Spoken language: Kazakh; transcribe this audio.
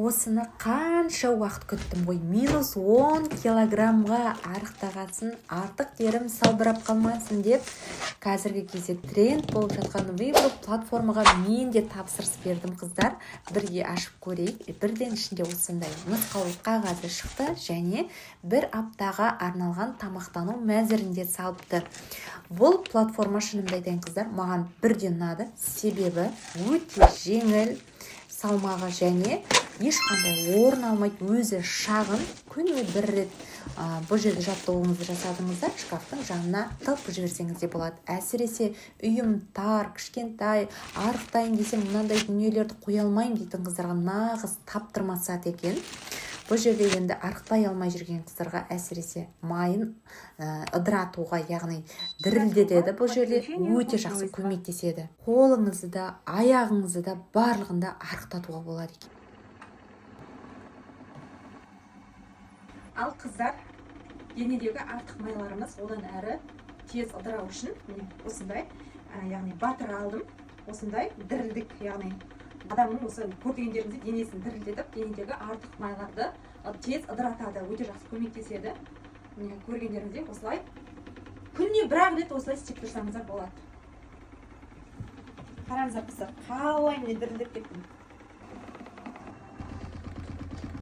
осыны қанша уақыт күттім ғой. -10 килограммға арықтағасын, артық терім салбырап қалмасын деп, қазіргі кезде тренд болып жатқан Вибро платформаға мен де тапсырыс бердім, қыздар. Бірге ашып көрейік. Бірден ішінде осындай нұсқаулық қағазы шықты және бір аптаға арналған тамақтану мәзірінде салыпты. Бұл платформа, шынымды айтайын қыздар, маған бірден ұнады. Себебі өте жеңіл, салмағы және ешқандай орын алмайды, өзі шағын. Күніне бір рет бұл жерде жаттығуыңызды жасадыңызда, шкафтың жанына тығып жіберсеңіз де болады. Әсіресе үйім тар, кішкентай, арықтайын десем, мынандай дүниелерді қоя алмаймын дейтін қыздарға нағыз таптырмас сәт екен. Бұл жерде енді арықтай алмай жүрген қыздарға әсіресе майын ыдыратуға, яғни дірілдетеді. Бұл жерде өте жақсы көмектеседі. Қолыңызды да, аяғыңызды да барлығында арықтатуға болады екен. Ал қыздар, денедегі артық майларымыз одан әрі тез ыдырау үшін осындай, яғни батыр алдым, осындай дірілдік, яғни адамның осы көргендеріңізде денесін дірілдетіп, денедегі артық майларды тез ыдыратады, өте жақсы көмектеседі. Көргендеріңізде осылай күніне бір-ақ рет осылай істеп тұрсаңыздар болады. Қараңыздар қыздар, қалай міне дірілдеп кеттім.